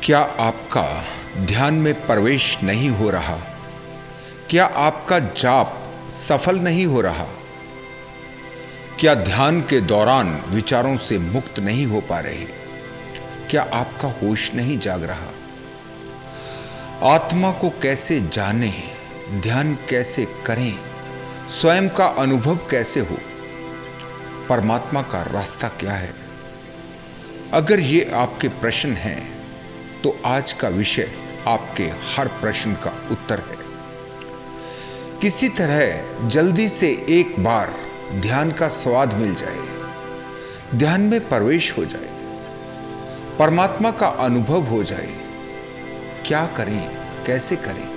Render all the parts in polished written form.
क्या आपका ध्यान में प्रवेश नहीं हो रहा? क्या आपका जाप सफल नहीं हो रहा? क्या ध्यान के दौरान विचारों से मुक्त नहीं हो पा रहे? क्या आपका होश नहीं जाग रहा? आत्मा को कैसे जाने, ध्यान कैसे करें, स्वयं का अनुभव कैसे हो, परमात्मा का रास्ता क्या है? अगर ये आपके प्रश्न हैं तो आज का विषय आपके हर प्रश्न का उत्तर है। किसी तरह जल्दी से एक बार ध्यान का स्वाद मिल जाए, ध्यान में प्रवेश हो जाए, परमात्मा का अनुभव हो जाए। क्या करें, कैसे करें,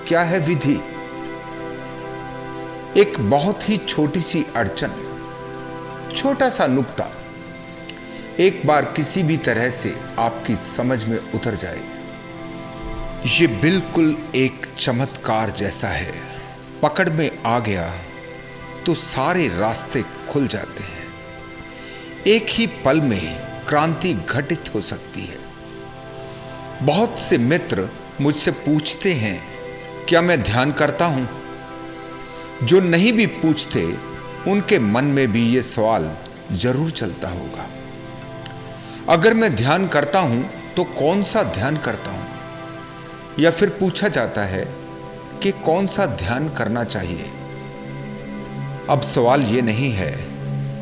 क्या है विधि? एक बहुत ही छोटी सी अड़चन, छोटा सा नुक्ता एक बार किसी भी तरह से आपकी समझ में उतर जाए, ये बिल्कुल एक चमत्कार जैसा है। पकड़ में आ गया तो सारे रास्ते खुल जाते हैं। एक ही पल में क्रांति घटित हो सकती है। बहुत से मित्र मुझसे पूछते हैं, क्या मैं ध्यान करता हूं? जो नहीं भी पूछते उनके मन में भी ये सवाल जरूर चलता होगा। अगर मैं ध्यान करता हूं तो कौन सा ध्यान करता हूं? या फिर पूछा जाता है कि कौन सा ध्यान करना चाहिए। अब सवाल ये नहीं है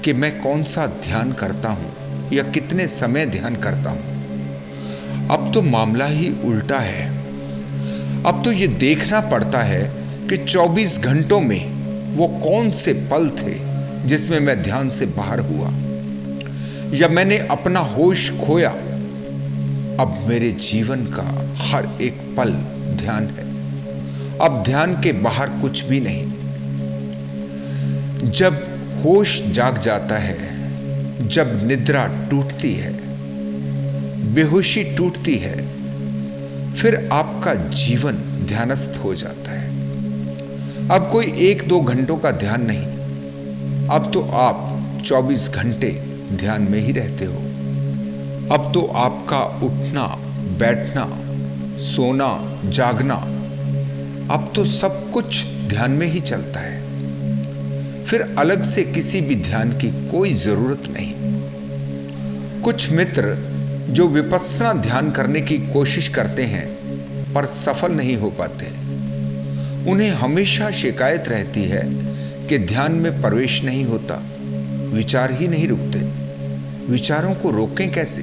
कि मैं कौन सा ध्यान करता हूं या कितने समय ध्यान करता हूं। अब तो मामला ही उल्टा है। अब तो ये देखना पड़ता है कि 24 घंटों में वो कौन से पल थे जिसमें मैं ध्यान से बाहर हुआ, या मैंने अपना होश खोया। अब मेरे जीवन का हर एक पल ध्यान है। अब ध्यान के बाहर कुछ भी नहीं। जब होश जाग जाता है, जब निद्रा टूटती है, बेहोशी टूटती है, फिर आपका जीवन ध्यानस्थ हो जाता है। अब कोई 1-2 घंटों का ध्यान नहीं। अब तो आप 24 घंटे ध्यान में ही रहते हो। अब तो आपका उठना, बैठना, सोना, जागना, अब तो सब कुछ ध्यान में ही चलता है। फिर अलग से किसी भी ध्यान की कोई जरूरत नहीं। कुछ मित्र जो विपश्यना ध्यान करने की कोशिश करते हैं पर सफल नहीं हो पाते, उन्हें हमेशा शिकायत रहती है कि ध्यान में प्रवेश नहीं होता, विचार ही नहीं रुकते। विचारों को रोकें कैसे?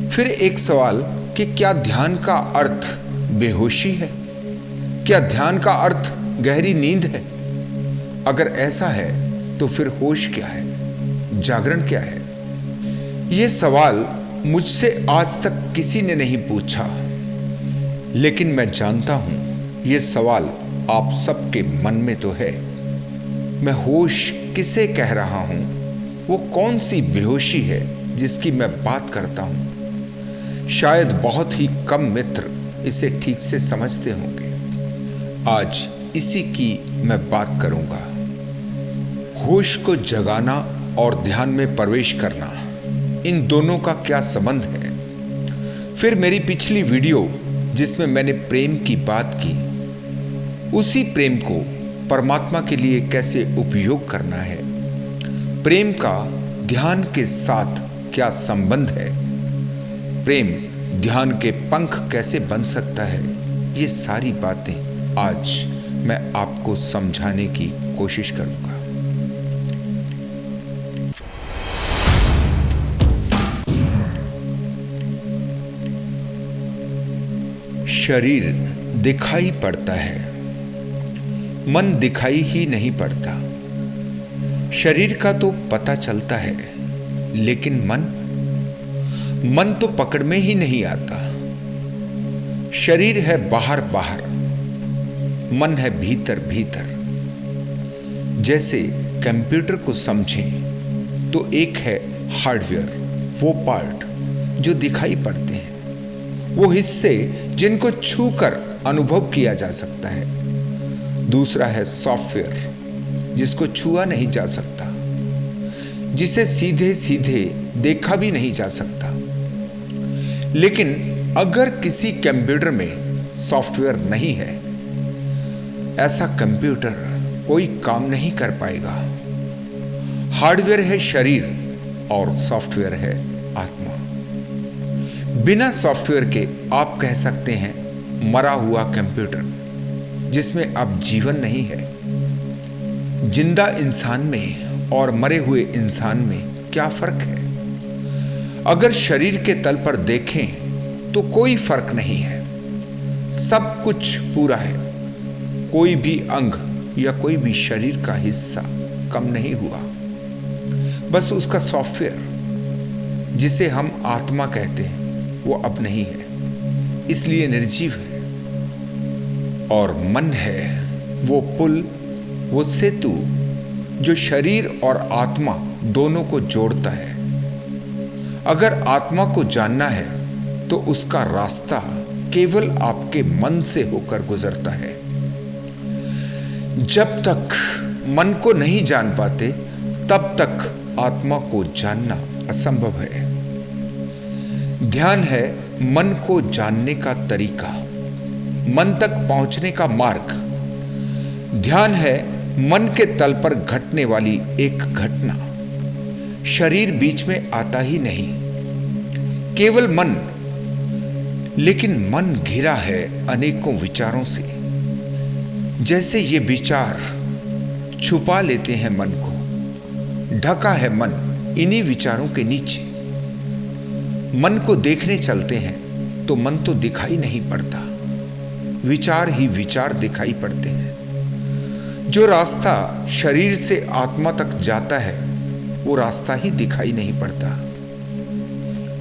फिर एक सवाल कि क्या ध्यान का अर्थ बेहोशी है? क्या ध्यान का अर्थ गहरी नींद है? अगर ऐसा है तो फिर होश क्या है, जागरण क्या है? ये सवाल मुझसे आज तक किसी ने नहीं पूछा, लेकिन मैं जानता हूं ये सवाल आप सबके मन में तो है। मैं होश किसे कह रहा हूं? वो कौन सी बेहोशी है जिसकी मैं बात करता हूं? शायद बहुत ही कम मित्र इसे ठीक से समझते होंगे। आज इसी की मैं बात करूंगा। होश को जगाना और ध्यान में प्रवेश करना, इन दोनों का क्या संबंध है? फिर मेरी पिछली वीडियो जिसमें मैंने प्रेम की बात की, उसी प्रेम को परमात्मा के लिए कैसे उपयोग करना है, प्रेम का ध्यान के साथ क्या संबंध है, प्रेम ध्यान के पंख कैसे बन सकता है, ये सारी बातें आज मैं आपको समझाने की कोशिश करूंगा। शरीर दिखाई पड़ता है, मन दिखाई ही नहीं पड़ता। शरीर का तो पता चलता है, लेकिन मन तो पकड़ में ही नहीं आता। शरीर है बाहर बाहर, मन है भीतर भीतर। जैसे कंप्यूटर को समझें तो एक है हार्डवेयर, वो पार्ट जो दिखाई पड़ते हैं, वो हिस्से जिनको छूकर अनुभव किया जा सकता है। दूसरा है सॉफ्टवेयर, जिसको छुआ नहीं जा सकता, जिसे सीधे सीधे देखा भी नहीं जा सकता। लेकिन अगर किसी कंप्यूटर में सॉफ्टवेयर नहीं है, ऐसा कंप्यूटर कोई काम नहीं कर पाएगा। हार्डवेयर है शरीर और सॉफ्टवेयर है आत्मा। बिना सॉफ्टवेयर के आप कह सकते हैं मरा हुआ कंप्यूटर, जिसमें अब जीवन नहीं है। जिंदा इंसान में और मरे हुए इंसान में क्या फर्क है? अगर शरीर के तल पर देखें तो कोई फर्क नहीं है, सब कुछ पूरा है। कोई भी अंग या कोई भी शरीर का हिस्सा कम नहीं हुआ। बस उसका सॉफ्टवेयर, जिसे हम आत्मा कहते हैं, वो अब नहीं है, इसलिए निर्जीव है। और मन है वो पुल, वो सेतु जो शरीर और आत्मा दोनों को जोड़ता है। अगर आत्मा को जानना है तो उसका रास्ता केवल आपके मन से होकर गुजरता है। जब तक मन को नहीं जान पाते, तब तक आत्मा को जानना असंभव है। ध्यान है मन को जानने का तरीका, मन तक पहुंचने का मार्ग। ध्यान है मन के तल पर घटने वाली एक घटना। शरीर बीच में आता ही नहीं, केवल मन। लेकिन मन घिरा है अनेकों विचारों से। जैसे ये विचार छुपा लेते हैं मन को, ढका है मन इन्हीं विचारों के नीचे। मन को देखने चलते हैं तो मन तो दिखाई नहीं पड़ता, विचार ही विचार दिखाई पड़ते हैं। जो रास्ता शरीर से आत्मा तक जाता है, वो रास्ता ही दिखाई नहीं पड़ता।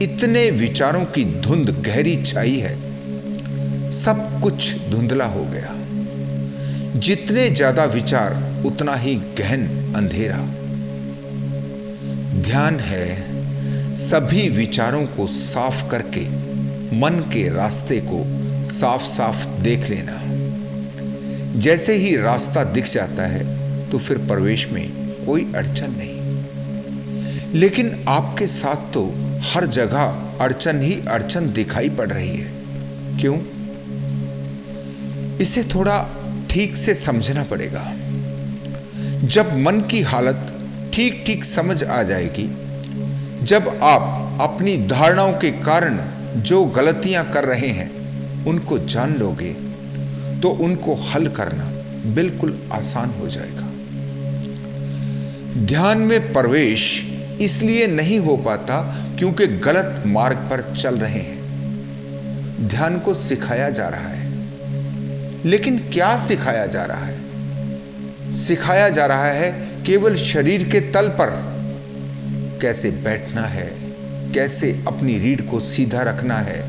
इतने विचारों की धुंध गहरी छाई है, सब कुछ धुंधला हो गया। जितने ज्यादा विचार, उतना ही गहन अंधेरा। ध्यान है सभी विचारों को साफ करके मन के रास्ते को साफ साफ देख लेना। जैसे ही रास्ता दिख जाता है तो फिर प्रवेश में कोई अड़चन नहीं। लेकिन आपके साथ तो हर जगह अड़चन ही अड़चन दिखाई पड़ रही है। क्यों? इसे थोड़ा ठीक से समझना पड़ेगा। जब मन की हालत ठीक ठीक समझ आ जाएगी, जब आप अपनी धारणाओं के कारण जो गलतियां कर रहे हैं उनको जान लोगे, तो उनको हल करना बिल्कुल आसान हो जाएगा। ध्यान में प्रवेश इसलिए नहीं हो पाता क्योंकि गलत मार्ग पर चल रहे हैं। ध्यान को सिखाया जा रहा है, लेकिन क्या सिखाया जा रहा है? सिखाया जा रहा है केवल शरीर के तल पर कैसे बैठना है, कैसे अपनी रीढ़ को सीधा रखना है,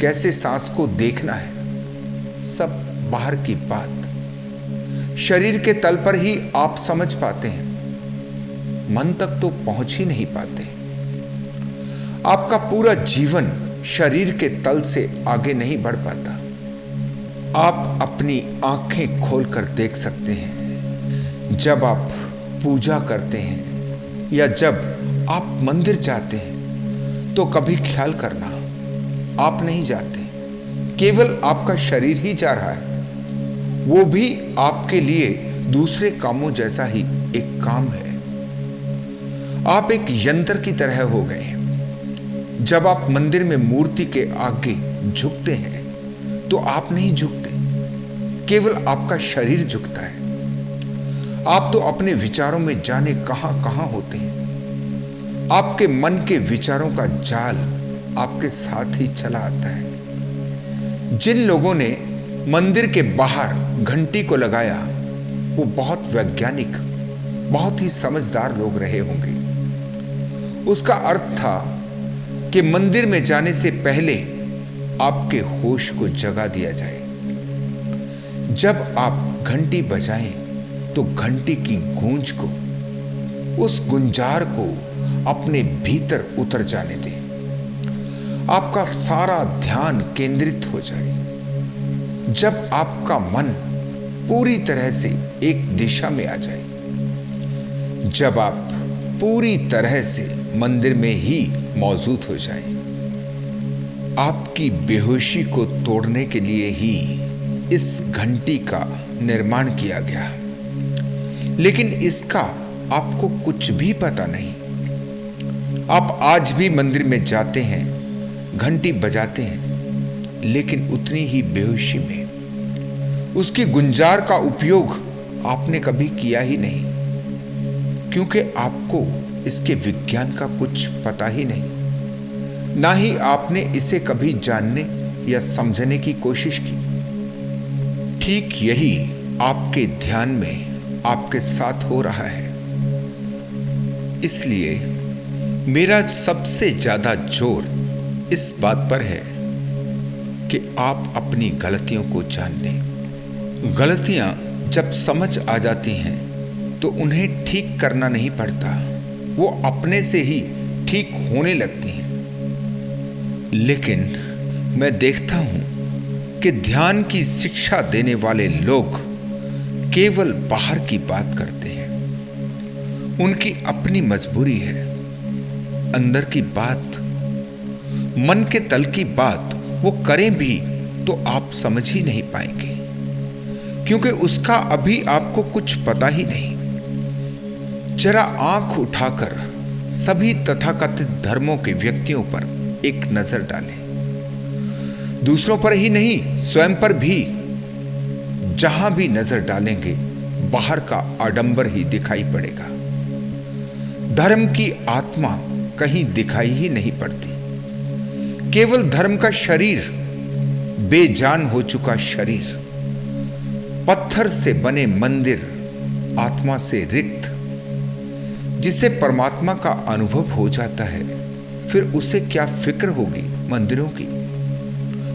कैसे सांस को देखना है। सब बाहर की बात। शरीर के तल पर ही आप समझ पाते हैं, मन तक तो पहुंच ही नहीं पाते। आपका पूरा जीवन शरीर के तल से आगे नहीं बढ़ पाता। आप अपनी आंखें खोलकर देख सकते हैं। जब आप पूजा करते हैं या जब आप मंदिर जाते हैं तो कभी ख्याल करना, आप नहीं जाते, केवल आपका शरीर ही जा रहा है। वो भी आपके लिए दूसरे कामों जैसा ही एक काम है। आप एक यंत्र की तरह हो गए। जब आप मंदिर में मूर्ति के आगे झुकते हैं तो आप नहीं झुकते, केवल आपका शरीर झुकता है। आप तो अपने विचारों में जाने कहां कहां होते हैं। आपके मन के विचारों का जाल आपके साथ ही चला आता है। जिन लोगों ने मंदिर के बाहर घंटी को लगाया, वो बहुत वैज्ञानिक, बहुत ही समझदार लोग रहे होंगे। उसका अर्थ था कि मंदिर में जाने से पहले आपके होश को जगा दिया जाए। जब आप घंटी बजाएं तो घंटी की गूंज को, उस गुंजार को अपने भीतर उतर जाने दें। आपका सारा ध्यान केंद्रित हो जाए। जब आपका मन पूरी तरह से एक दिशा में आ जाए, जब आप पूरी तरह से मंदिर में ही मौजूद हो जाए, आपकी बेहोशी को तोड़ने के लिए ही इस घंटी का निर्माण किया गया, लेकिन इसका आपको कुछ भी पता नहीं। आप आज भी मंदिर में जाते हैं, घंटी बजाते हैं, लेकिन उतनी ही बेहोशी में उसकी गुंजार का उपयोग आपने कभी किया ही नहीं, क्योंकि आपको इसके विज्ञान का कुछ पता ही नहीं, ना ही आपने इसे कभी जानने या समझने की कोशिश की। ठीक यही आपके ध्यान में आपके साथ हो रहा है। इसलिए मेरा सबसे ज्यादा जोर इस बात पर है कि आप अपनी गलतियों को जान लें। गलतियां जब समझ आ जाती हैं तो उन्हें ठीक करना नहीं पड़ता, वो अपने से ही ठीक होने लगती हैं। लेकिन मैं देखता हूं कि ध्यान की शिक्षा देने वाले लोग केवल बाहर की बात करते हैं। उनकी अपनी मजबूरी है। अंदर की बात, मन के तल की बात वो करें भी तो आप समझ ही नहीं पाएंगे, क्योंकि उसका अभी आपको कुछ पता ही नहीं। जरा आंख उठाकर सभी तथाकथित धर्मों के व्यक्तियों पर एक नजर डालें। दूसरों पर ही नहीं, स्वयं पर भी। जहां भी नजर डालेंगे बाहर का आडंबर ही दिखाई पड़ेगा। धर्म की आत्मा कहीं दिखाई ही नहीं पड़ती। केवल धर्म का शरीर, बेजान हो चुका शरीर, पत्थर से बने मंदिर, आत्मा से रिक्त। जिसे परमात्मा का अनुभव हो जाता है, फिर उसे क्या फिक्र होगी मंदिरों की?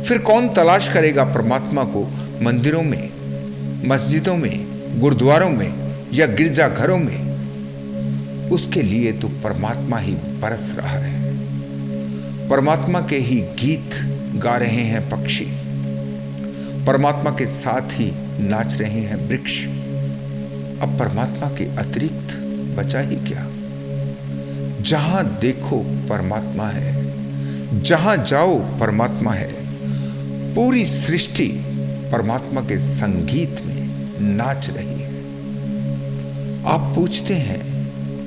फिर कौन तलाश करेगा परमात्मा को मंदिरों में, मस्जिदों में, गुरुद्वारों में या गिरजाघरों में? उसके लिए तो परमात्मा ही बरस रहा है। परमात्मा के ही गीत गा रहे हैं पक्षी, परमात्मा के साथ ही नाच रहे हैं वृक्ष। अब परमात्मा के अतिरिक्त बचा ही क्या? जहां देखो परमात्मा है, जहां जाओ परमात्मा है। पूरी सृष्टि परमात्मा के संगीत में नाच रही है। आप पूछते हैं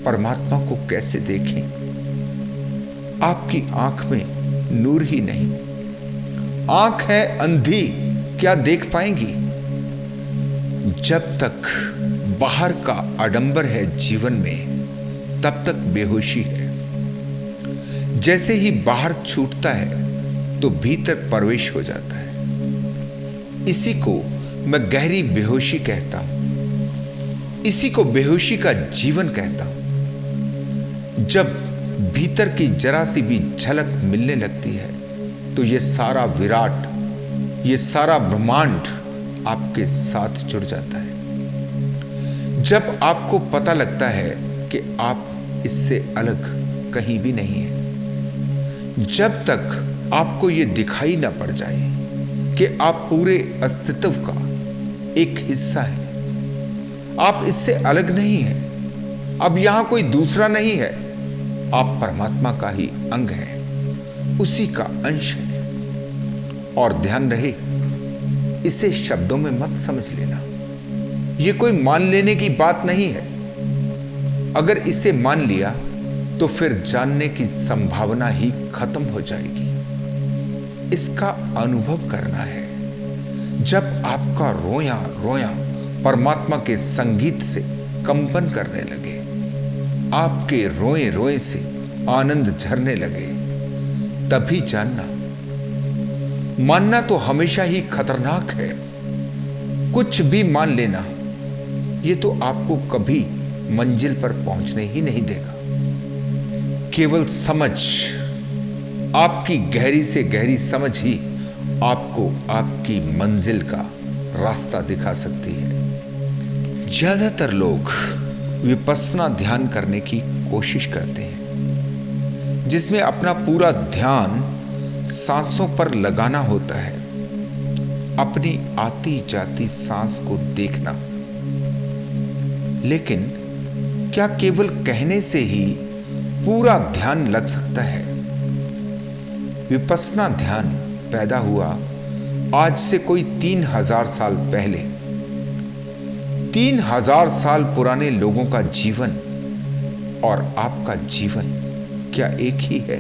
परमात्मा को कैसे देखें? आपकी आंख में नूर ही नहीं। आंख है अंधी, क्या देख पाएंगी? जब तक बाहर का आडंबर है जीवन में, तब तक बेहोशी है। जैसे ही बाहर छूटता है तो भीतर प्रवेश हो जाता है। इसी को मैं गहरी बेहोशी कहता हूं। इसी को बेहोशी का जीवन कहता हूं। जब भीतर की जरा सी भी झलक मिलने लगती है तो ये सारा विराट, ये सारा ब्रह्मांड आपके साथ जुड़ जाता है। जब आपको पता लगता है कि आप इससे अलग कहीं भी नहीं है, जब तक आपको ये दिखाई ना पड़ जाए कि आप पूरे अस्तित्व का एक हिस्सा है, आप इससे अलग नहीं हैं, अब यहां कोई दूसरा नहीं है, आप परमात्मा का ही अंग हैं, उसी का अंश है। और ध्यान रहे, इसे शब्दों में मत समझ लेना। यह कोई मान लेने की बात नहीं है। अगर इसे मान लिया तो फिर जानने की संभावना ही खत्म हो जाएगी। इसका अनुभव करना है। जब आपका रोया रोया परमात्मा के संगीत से कंपन करने लगे, आपके रोए रोए से आनंद झरने लगे, तभी जानना। मानना तो हमेशा ही खतरनाक है। कुछ भी मान लेना, ये तो आपको कभी मंजिल पर पहुंचने ही नहीं देगा। केवल समझ, आपकी गहरी से गहरी समझ ही आपको आपकी मंजिल का रास्ता दिखा सकती है। ज्यादातर लोग विपस्सना ध्यान करने की कोशिश करते हैं, जिसमें अपना पूरा ध्यान सांसों पर लगाना होता है, अपनी आती जाती सांस को देखना। लेकिन क्या केवल कहने से ही पूरा ध्यान लग सकता है? विपश्यना ध्यान पैदा हुआ आज से कोई 3000 साल पहले। 3000 साल पुराने लोगों का जीवन और आपका जीवन क्या एक ही है?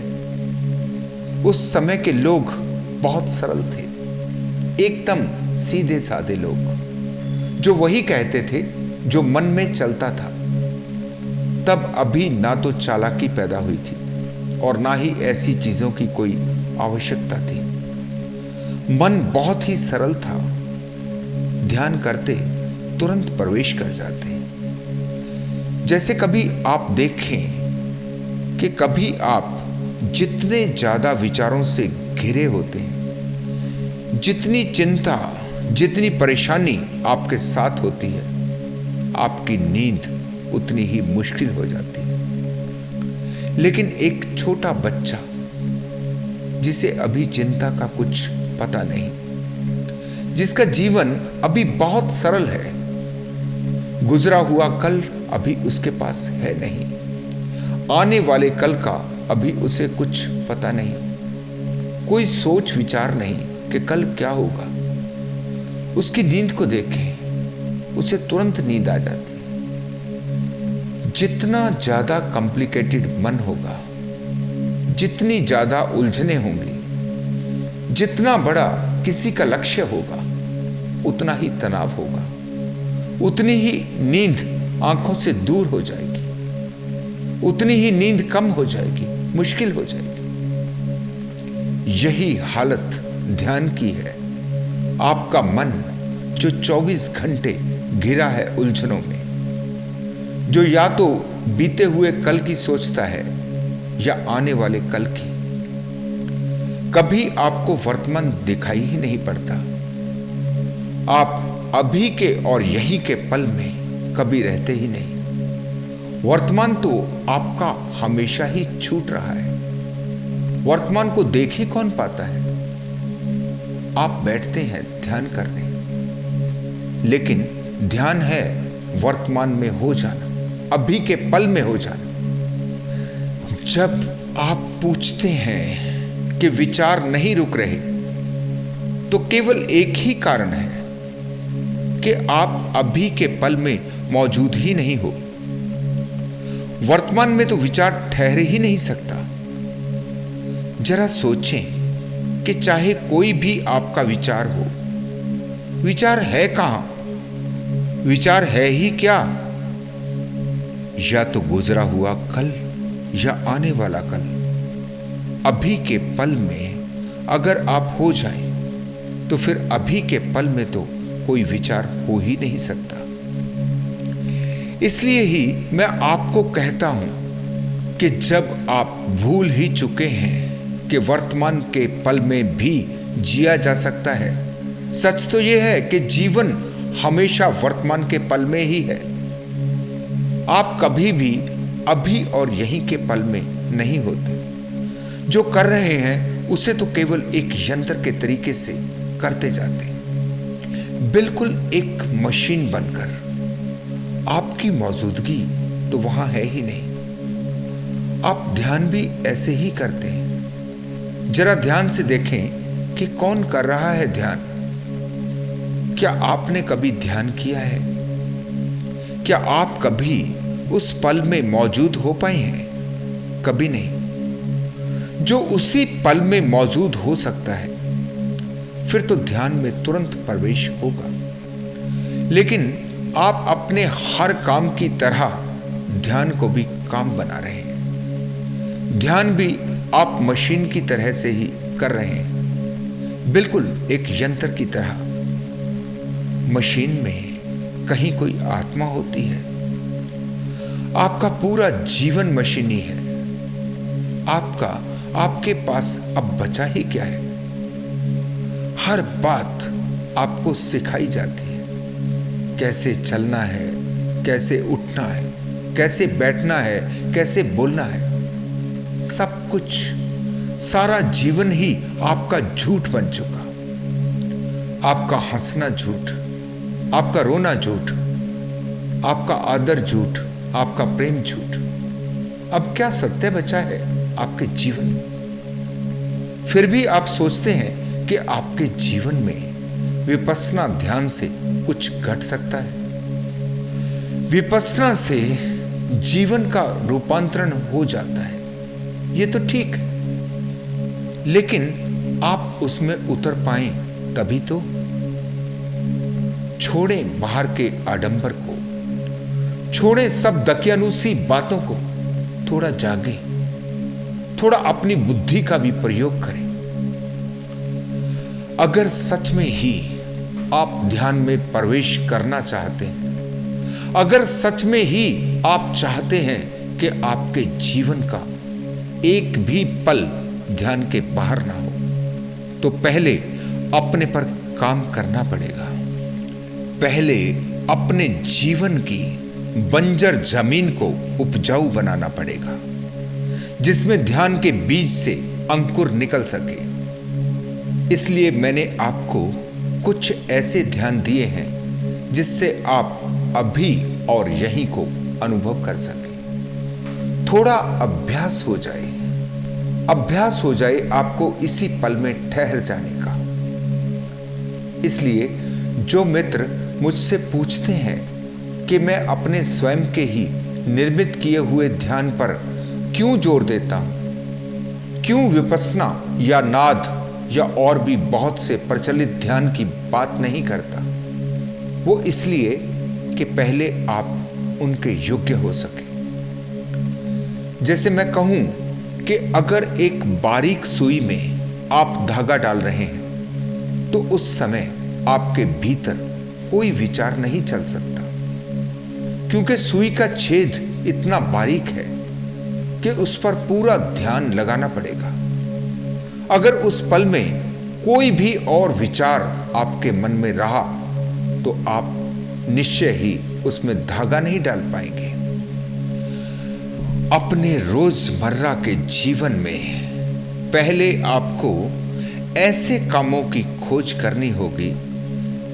उस समय के लोग बहुत सरल थे, एकदम सीधे साधे लोग, जो वही कहते थे जो मन में चलता था। तब अभी ना तो चालाकी पैदा हुई थी और ना ही ऐसी चीजों की कोई आवश्यकता थी। मन बहुत ही सरल था, ध्यान करते तुरंत प्रवेश कर जाते। जैसे कभी आप देखें कि कभी आप जितने ज्यादा विचारों से घिरे होते हैं, जितनी चिंता, जितनी परेशानी आपके साथ होती है, आपकी नींद उतनी ही मुश्किल हो जाती है। लेकिन एक छोटा बच्चा जिसे अभी चिंता का कुछ पता नहीं, जिसका जीवन अभी बहुत सरल है, गुजरा हुआ कल अभी उसके पास है नहीं, आने वाले कल का अभी उसे कुछ पता नहीं, कोई सोच विचार नहीं कि कल क्या होगा। उसकी नींद को देखें, उसे तुरंत नींद आ जाती है। जितना ज्यादा कॉम्प्लिकेटेड मन होगा, जितनी ज्यादा उलझने होंगी, जितना बड़ा किसी का लक्ष्य होगा, उतना ही तनाव होगा, उतनी ही नींद आंखों से दूर हो जाएगी, उतनी ही नींद कम हो जाएगी, मुश्किल हो जाएगी। यही हालत ध्यान की है। आपका मन जो 24 घंटे घिरा है उलझनों में, जो या तो बीते हुए कल की सोचता है या आने वाले कल की, कभी आपको वर्तमान दिखाई ही नहीं पड़ता। आप अभी के और यहीं के पल में कभी रहते ही नहीं। वर्तमान तो आपका हमेशा ही छूट रहा है। वर्तमान को देख ही कौन पाता है? आप बैठते हैं ध्यान करने, लेकिन ध्यान है वर्तमान में हो जाना, अभी के पल में हो जाना। जब आप पूछते हैं कि विचार नहीं रुक रहे, तो केवल एक ही कारण है कि आप अभी के पल में मौजूद ही नहीं हो। वर्तमान में तो विचार ठहरे ही नहीं सकता। जरा सोचें कि चाहे कोई भी आपका विचार हो, विचार है कहां? विचार है ही क्या? या तो गुजरा हुआ कल या आने वाला कल। अभी के पल में अगर आप हो जाएं, तो फिर अभी के पल में तो कोई विचार हो ही नहीं सकता। इसलिए ही मैं आपको कहता हूं कि जब आप भूल ही चुके हैं कि वर्तमान के पल में भी जिया जा सकता है, सच तो यह है कि जीवन हमेशा वर्तमान के पल में ही है। आप कभी भी अभी और यहीं के पल में नहीं होते। जो कर रहे हैं उसे तो केवल एक यंत्र के तरीके से करते जाते हैं, बिल्कुल एक मशीन बनकर। आपकी मौजूदगी तो वहां है ही नहीं। आप ध्यान भी ऐसे ही करते हैं। जरा ध्यान से देखें कि कौन कर रहा है ध्यान। क्या आपने कभी ध्यान किया है? क्या आप कभी उस पल में मौजूद हो पाए हैं? कभी नहीं। जो उसी पल में मौजूद हो सकता है, फिर तो ध्यान में तुरंत प्रवेश होगा। लेकिन आप अपने हर काम की तरह ध्यान को भी काम बना रहे हैं। ध्यान भी आप मशीन की तरह से ही कर रहे हैं, बिल्कुल एक यंत्र की तरह। मशीन में कहीं कोई आत्मा होती है? आपका पूरा जीवन मशीनी है। आपके पास अब बचा ही क्या है? हर बात आपको सिखाई जाती है। कैसे चलना है, कैसे उठना है, कैसे बैठना है, कैसे बोलना है। सब कुछ, सारा जीवन ही आपका झूठ बन चुका। आपका हंसना झूठ, आपका रोना झूठ, आपका आदर झूठ, आपका प्रेम झूठ। अब क्या सत्य बचा है आपके जीवन? फिर भी आप सोचते हैं कि आपके जीवन में विपश्यना ध्यान से कुछ घट सकता है। विपश्यना से जीवन का रूपांतरण हो जाता है, ये तो ठीक है, लेकिन आप उसमें उतर पाए तभी तो। छोड़ें बाहर के आडंबर को, छोड़ें सब दकियानूसी बातों को, थोड़ा जागे, थोड़ा अपनी बुद्धि का भी प्रयोग करें। अगर सच में ही आप ध्यान में प्रवेश करना चाहते हैं, अगर सच में ही आप चाहते हैं कि आपके जीवन का एक भी पल ध्यान के बाहर ना हो, तो पहले अपने पर काम करना पड़ेगा। पहले अपने जीवन की बंजर जमीन को उपजाऊ बनाना पड़ेगा, जिसमें ध्यान के बीज से अंकुर निकल सके। इसलिए मैंने आपको कुछ ऐसे ध्यान दिए हैं जिससे आप अभी और यहीं को अनुभव कर सके। थोड़ा अभ्यास हो जाए, अभ्यास हो जाए आपको इसी पल में ठहर जाने का। इसलिए जो मित्र मुझसे पूछते हैं कि मैं अपने स्वयं के ही निर्मित किए हुए ध्यान पर क्यों जोर देता हूं, क्यों विपश्यना या नाद या और भी बहुत से प्रचलित ध्यान की बात नहीं करता, वो इसलिए कि पहले आप उनके योग्य हो सके। जैसे मैं कहूं कि अगर एक बारीक सुई में आप धागा डाल रहे हैं, तो उस समय आपके भीतर कोई विचार नहीं चल सकता, क्योंकि सुई का छेद इतना बारीक है कि उस पर पूरा ध्यान लगाना पड़ेगा। अगर उस पल में कोई भी और विचार आपके मन में रहा, तो आप निश्चय ही उसमें धागा नहीं डाल पाएंगे। अपने रोजमर्रा के जीवन में पहले आपको ऐसे कामों की खोज करनी होगी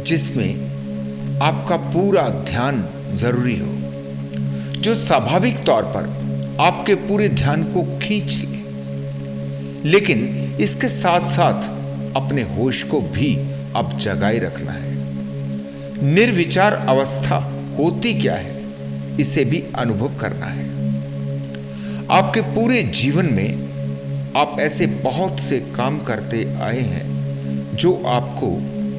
जिसमें आपका पूरा ध्यान जरूरी हो, जो स्वाभाविक तौर पर आपके पूरे ध्यान को खींच ले। लेकिन इसके साथ साथ अपने होश को भी अब जगाए रखना है। निर्विचार अवस्था होती क्या है, इसे भी अनुभव करना है। आपके पूरे जीवन में आप ऐसे बहुत से काम करते आए हैं जो आपको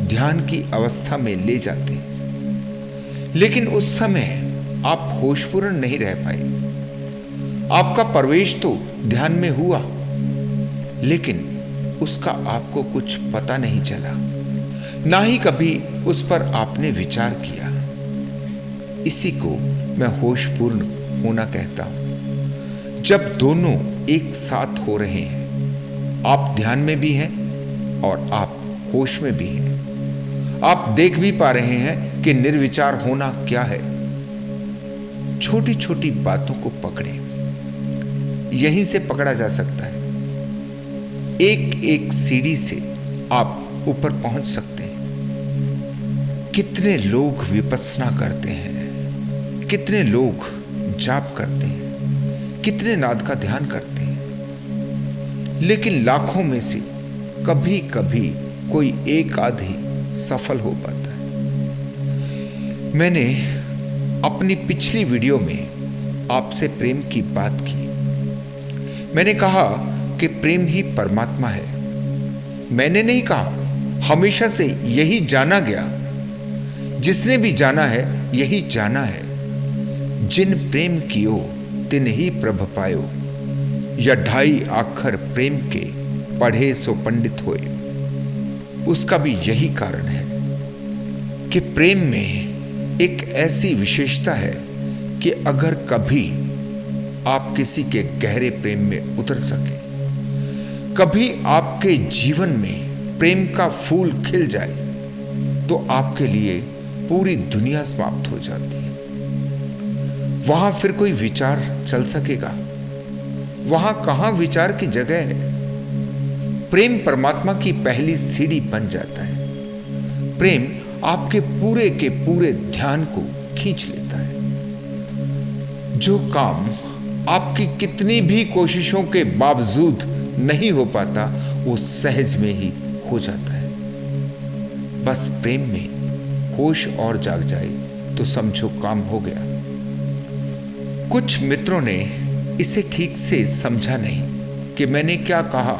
ध्यान की अवस्था में ले जाते हैं, लेकिन उस समय आप होशपूर्ण नहीं रह पाए। आपका प्रवेश तो ध्यान में हुआ, लेकिन उसका आपको कुछ पता नहीं चला, ना ही कभी उस पर आपने विचार किया। इसी को मैं होशपूर्ण होना कहता हूं। जब दोनों एक साथ हो रहे हैं, आप ध्यान में भी हैं और आप होश में भी हैं। आप देख भी पा रहे हैं कि निर्विचार होना क्या है। छोटी छोटी बातों को पकड़े, यहीं से पकड़ा जा सकता है। एक एक सीढ़ी से आप ऊपर पहुंच सकते हैं। कितने लोग विपश्यना करते हैं, कितने लोग जाप करते हैं, कितने नाद का ध्यान करते हैं, लेकिन लाखों में से कभी कभी कोई एक आध ही सफल हो पाता है। मैंने अपनी पिछली वीडियो में आपसे प्रेम की बात की। मैंने कहा कि प्रेम ही परमात्मा है। मैंने नहीं कहा, हमेशा से यही जाना गया। जिसने भी जाना है यही जाना है। जिन प्रेम कियो तिन ही प्रभ पायो, या 2.5 अक्षर प्रेम के पढ़े सो पंडित होए। उसका भी यही कारण है कि प्रेम में एक ऐसी विशेषता है कि अगर कभी आप किसी के गहरे प्रेम में उतर सके, कभी आपके जीवन में प्रेम का फूल खिल जाए, तो आपके लिए पूरी दुनिया समाप्त हो जाती है। वहां फिर कोई विचार चल सकेगा? वहां कहां विचार की जगह है? प्रेम परमात्मा की पहली सीढ़ी बन जाता है। प्रेम आपके पूरे के पूरे ध्यान को खींच लेता है। जो काम आपकी कितनी भी कोशिशों के बावजूद नहीं हो पाता, वो सहज में ही हो जाता है। बस प्रेम में होश और जाग जाए तो समझो काम हो गया। कुछ मित्रों ने इसे ठीक से समझा नहीं कि मैंने क्या कहा।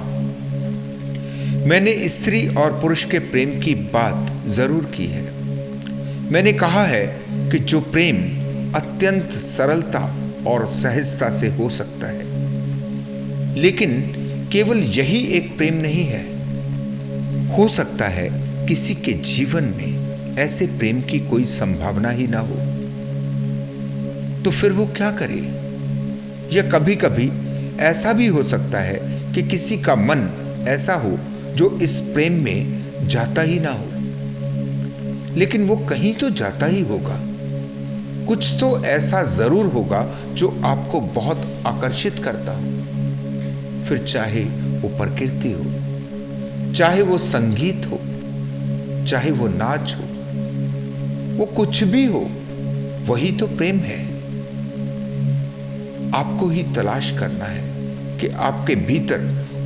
मैंने स्त्री और पुरुष के प्रेम की बात जरूर की है। मैंने कहा है कि जो प्रेम अत्यंत सरलता और सहजता से हो सकता है, लेकिन केवल यही एक प्रेम नहीं है। हो सकता है किसी के जीवन में ऐसे प्रेम की कोई संभावना ही ना हो, तो फिर वो क्या करे? या कभी कभी ऐसा भी हो सकता है कि किसी का मन ऐसा हो जो इस प्रेम में जाता ही ना हो, लेकिन वो कहीं तो जाता ही होगा। कुछ तो ऐसा जरूर होगा जो आपको बहुत आकर्षित करता हो। फिर चाहे वो प्रकृति हो, चाहे वो संगीत हो, चाहे वो नाच हो, वो कुछ भी हो, वही तो प्रेम है। आपको ही तलाश करना है कि आपके भीतर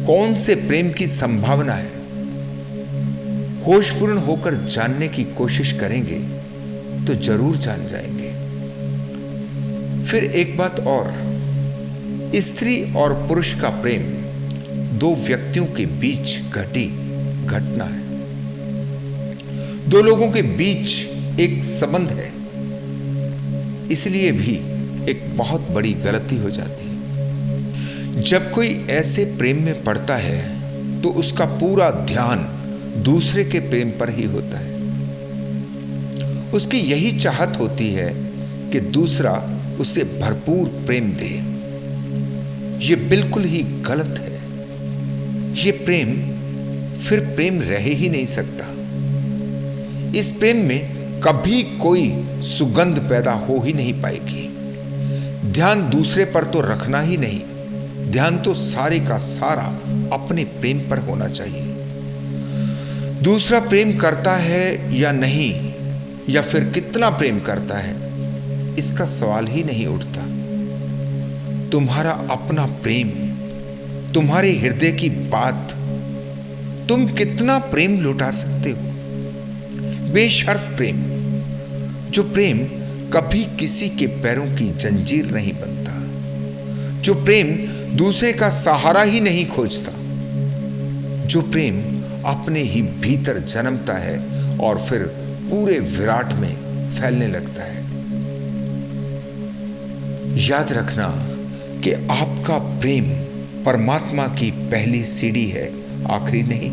कौन से प्रेम की संभावना है। होशपूर्ण होकर जानने की कोशिश करेंगे तो जरूर जान जाएंगे। फिर एक बात और, स्त्री और पुरुष का प्रेम दो व्यक्तियों के बीच घटी घटना है। दो लोगों के बीच एक संबंध है, इसलिए भी एक बहुत बड़ी गलती हो जाती है। जब कोई ऐसे प्रेम में पड़ता है तो उसका पूरा ध्यान दूसरे के प्रेम पर ही होता है। उसकी यही चाहत होती है कि दूसरा उसे भरपूर प्रेम दे। यह बिल्कुल ही गलत है। यह प्रेम फिर प्रेम रह ही नहीं सकता। इस प्रेम में कभी कोई सुगंध पैदा हो ही नहीं पाएगी। ध्यान दूसरे पर तो रखना ही नहीं, ध्यान तो सारे का सारा अपने प्रेम पर होना चाहिए। दूसरा प्रेम करता है या नहीं, या फिर कितना प्रेम करता है, इसका सवाल ही नहीं उठता। तुम्हारा अपना प्रेम, तुम्हारे हृदय की बात, तुम कितना प्रेम लुटा सकते हो। बेशर्त प्रेम, जो प्रेम कभी किसी के पैरों की जंजीर नहीं बनता, जो प्रेम दूसरे का सहारा ही नहीं खोजता, जो प्रेम अपने ही भीतर जन्मता है और फिर पूरे विराट में फैलने लगता है। याद रखना कि आपका प्रेम परमात्मा की पहली सीढ़ी है, आखिरी नहीं।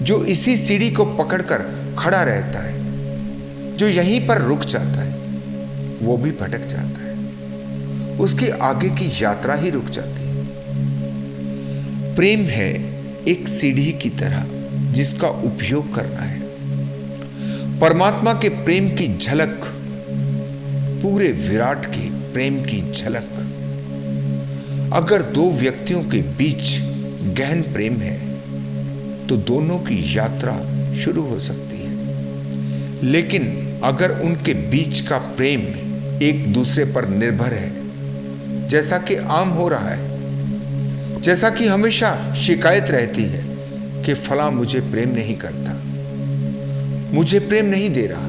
जो इसी सीढ़ी को पकड़कर खड़ा रहता है, जो यहीं पर रुक जाता है, वो भी भटक जाता है। उसकी आगे की यात्रा ही रुक जाती है। प्रेम है एक सीढ़ी की तरह जिसका उपयोग करना है। परमात्मा के प्रेम की झलक, पूरे विराट के प्रेम की झलक। अगर दो व्यक्तियों के बीच गहन प्रेम है तो दोनों की यात्रा शुरू हो सकती है। लेकिन अगर उनके बीच का प्रेम एक दूसरे पर निर्भर है, जैसा कि आम हो रहा है, जैसा कि हमेशा शिकायत रहती है कि फलां मुझे प्रेम नहीं करता, मुझे प्रेम नहीं दे रहा,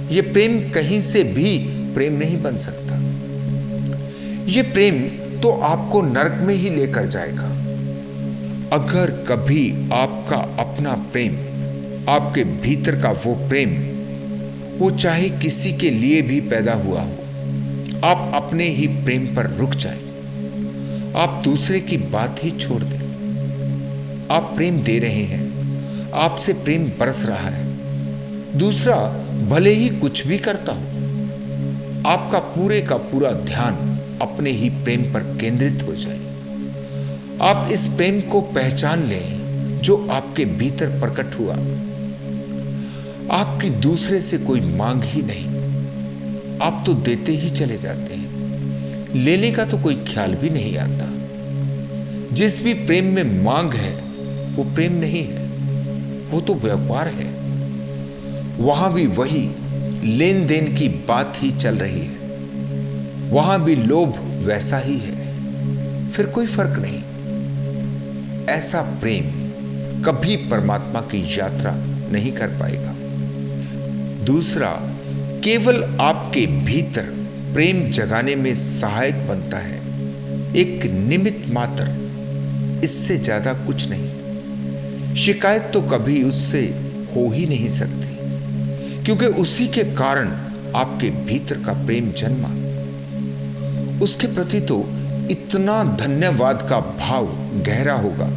यह प्रेम कहीं से भी प्रेम नहीं बन सकता। यह प्रेम तो आपको नरक में ही लेकर जाएगा। अगर कभी आपका अपना प्रेम, आपके भीतर का वो प्रेम, वो चाहे किसी के लिए भी पैदा हुआ हो, आप अपने ही प्रेम पर रुक जाएं, आप दूसरे की बात ही छोड़ दें। आप प्रेम दे रहे हैं, आपसे प्रेम बरस रहा है, दूसरा भले ही कुछ भी करता हो, आपका पूरे का पूरा ध्यान अपने ही प्रेम पर केंद्रित हो जाए। आप इस प्रेम को पहचान लें जो आपके भीतर प्रकट हुआ। आपकी दूसरे से कोई मांग ही नहीं, आप तो देते ही चले जाते हैं, लेने का तो कोई ख्याल भी नहीं आता। जिस भी प्रेम में मांग है वो प्रेम नहीं है, वो तो व्यापार है। वहां भी वही लेन देन की बात ही चल रही है, वहां भी लोभ वैसा ही है, फिर कोई फर्क नहीं। ऐसा प्रेम कभी परमात्मा की यात्रा नहीं कर पाएगा। दूसरा, केवल आपके भीतर प्रेम जगाने में सहायक बनता है, एक निमित्त मात्र, इससे ज्यादा कुछ नहीं। शिकायत तो कभी उससे हो ही नहीं सकती, क्योंकि उसी के कारण आपके भीतर का प्रेम जन्मा। उसके प्रति तो इतना धन्यवाद का भाव गहरा होगा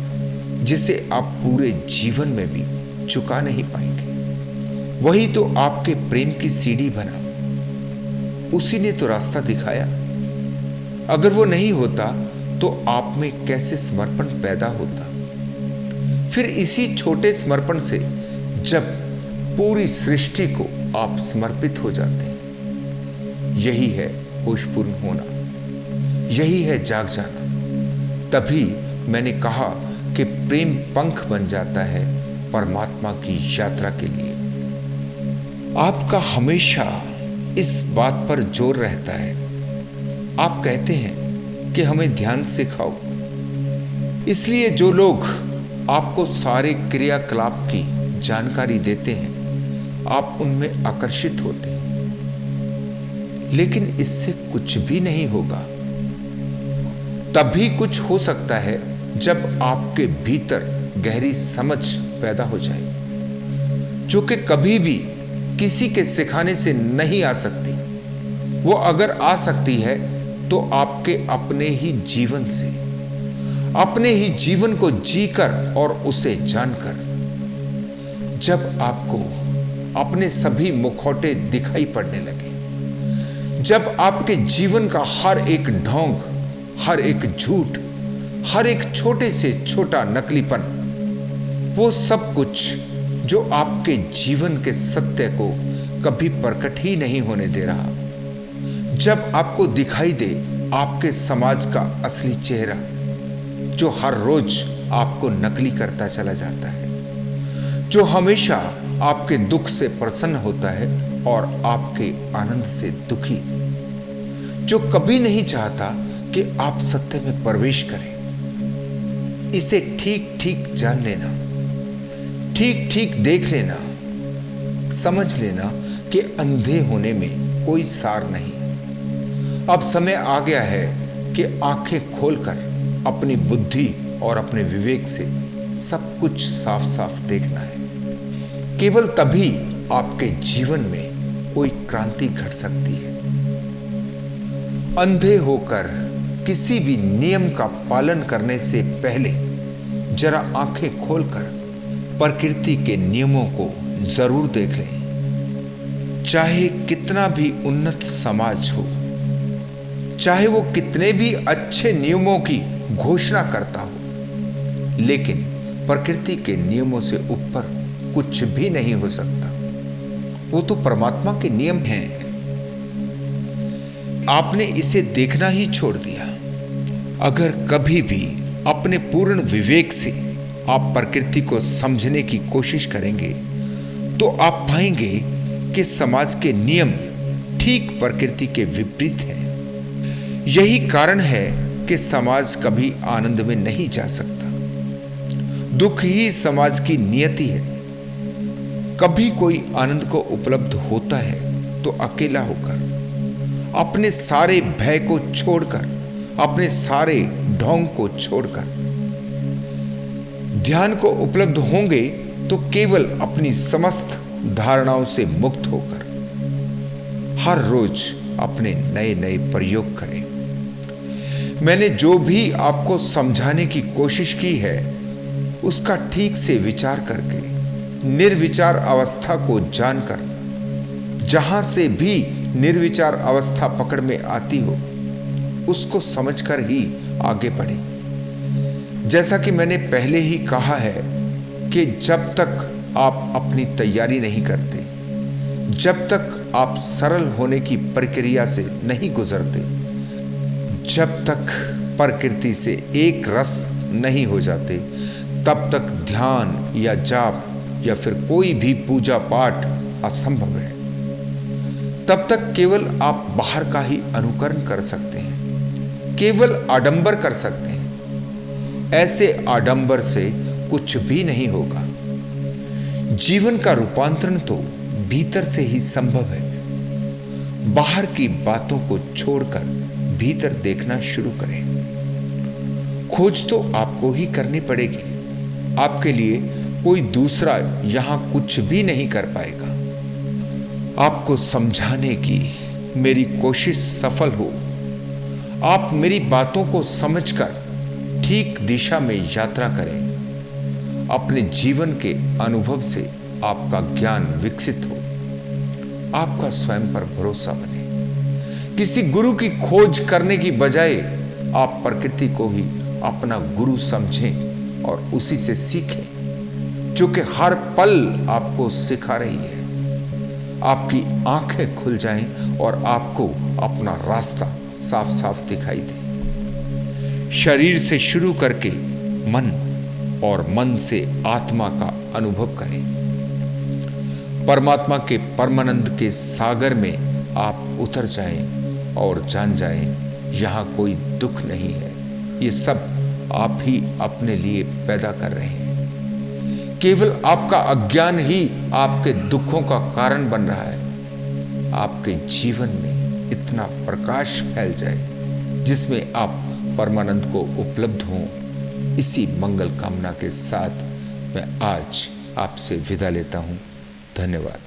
जिसे आप पूरे जीवन में भी चुका नहीं पाएंगे। वही तो आपके प्रेम की सीढ़ी बना, उसी ने तो रास्ता दिखाया। अगर वो नहीं होता तो आप में कैसे समर्पण पैदा होता। फिर इसी छोटे समर्पण से जब पूरी सृष्टि को आप समर्पित हो जाते हैं, यही है होशपूर्ण होना, यही है जाग जाना। तभी मैंने कहा कि प्रेम पंख बन जाता है परमात्मा की यात्रा के लिए। आपका हमेशा इस बात पर जोर रहता है। आप कहते हैं कि हमें ध्यान सिखाओ, इसलिए जो लोग आपको सारे क्रियाकलाप की जानकारी देते हैं, आप उनमें आकर्षित होते हैं। लेकिन इससे कुछ भी नहीं होगा। तभी कुछ हो सकता है जब आपके भीतर गहरी समझ पैदा हो जाए, जो कि कभी भी किसी के सिखाने से नहीं आ सकती। वो अगर आ सकती है तो आपके अपने ही जीवन से, अपने ही जीवन को जीकर और उसे जानकर। जब आपको अपने सभी मुखौटे दिखाई पड़ने लगे, जब आपके जीवन का हर एक ढोंग, हर एक झूठ, हर एक छोटे से छोटा नकलीपन, वो सब कुछ जो आपके जीवन के सत्य को कभी प्रकट ही नहीं होने दे रहा, जब आपको दिखाई दे आपके समाज का असली चेहरा, जो हर रोज आपको नकली करता चला जाता है, जो हमेशा आपके दुख से प्रसन्न होता है और आपके आनंद से दुखी, जो कभी नहीं चाहता कि आप सत्य में प्रवेश करें। इसे ठीक ठीक जान लेना, ठीक ठीक देख लेना, समझ लेना कि अंधे होने में कोई सार नहीं। अब समय आ गया है कि आंखें खोलकर अपनी बुद्धि और अपने विवेक से सब कुछ साफ साफ देखना है। केवल तभी आपके जीवन में कोई क्रांति घट सकती है। अंधे होकर किसी भी नियम का पालन करने से पहले जरा आंखें खोलकर प्रकृति के नियमों को जरूर देख लें। चाहे कितना भी उन्नत समाज हो, चाहे वो कितने भी अच्छे नियमों की घोषणा करता हो, लेकिन प्रकृति के नियमों से ऊपर कुछ भी नहीं हो सकता। वो तो परमात्मा के नियम हैं। आपने इसे देखना ही छोड़ दिया। अगर कभी भी अपने पूर्ण विवेक से आप प्रकृति को समझने की कोशिश करेंगे तो आप पाएंगे कि समाज के नियम ठीक प्रकृति के विपरीत हैं। यही कारण है कि समाज कभी आनंद में नहीं जा सकता। दुख ही समाज की नियति है। कभी कोई आनंद को उपलब्ध होता है तो अकेला होकर, अपने सारे भय को छोड़कर, अपने सारे ढोंग को छोड़कर। ध्यान को उपलब्ध होंगे तो केवल अपनी समस्त धारणाओं से मुक्त होकर। हर रोज अपने नए नए प्रयोग करें। मैंने जो भी आपको समझाने की कोशिश की है उसका ठीक से विचार करके, निर्विचार अवस्था को जानकर, जहां से भी निर्विचार अवस्था पकड़ में आती हो उसको समझकर ही आगे बढ़े। जैसा कि मैंने पहले ही कहा है कि जब तक आप अपनी तैयारी नहीं करते, जब तक आप सरल होने की प्रक्रिया से नहीं गुजरते, जब तक प्रकृति से एक रस नहीं हो जाते, तब तक ध्यान या जाप या फिर कोई भी पूजा पाठ असंभव है। तब तक केवल आप बाहर का ही अनुकरण कर सकते हैं, केवल आडंबर कर सकते हैं। ऐसे आडंबर से कुछ भी नहीं होगा। जीवन का रूपांतरण तो भीतर से ही संभव है। बाहर की बातों को छोड़कर भीतर देखना शुरू करें। खोज तो आपको ही करनी पड़ेगी। आपके लिए कोई दूसरा यहां कुछ भी नहीं कर पाएगा। आपको समझाने की मेरी कोशिश सफल हो। आप मेरी बातों को समझकर ठीक दिशा में यात्रा करें। अपने जीवन के अनुभव से आपका ज्ञान विकसित हो। आपका स्वयं पर भरोसा बने। किसी गुरु की खोज करने की बजाय आप प्रकृति को ही अपना गुरु समझें और उसी से सीखें, जो कि हर पल आपको सिखा रही है। आपकी आंखें खुल जाएं और आपको अपना रास्ता साफ साफ दिखाई दे। शरीर से शुरू करके मन और मन से आत्मा का अनुभव करें। परमात्मा के परमानंद के सागर में आप उतर जाएं और जान जाएं यहां कोई दुख नहीं है। ये सब आप ही अपने लिए पैदा कर रहे हैं। केवल आपका अज्ञान ही आपके दुखों का कारण बन रहा है। आपके जीवन में इतना प्रकाश फैल जाए जिसमें आप परमानंद को उपलब्ध हों। इसी मंगल कामना के साथ मैं आज आपसे विदा लेता हूं। धन्यवाद।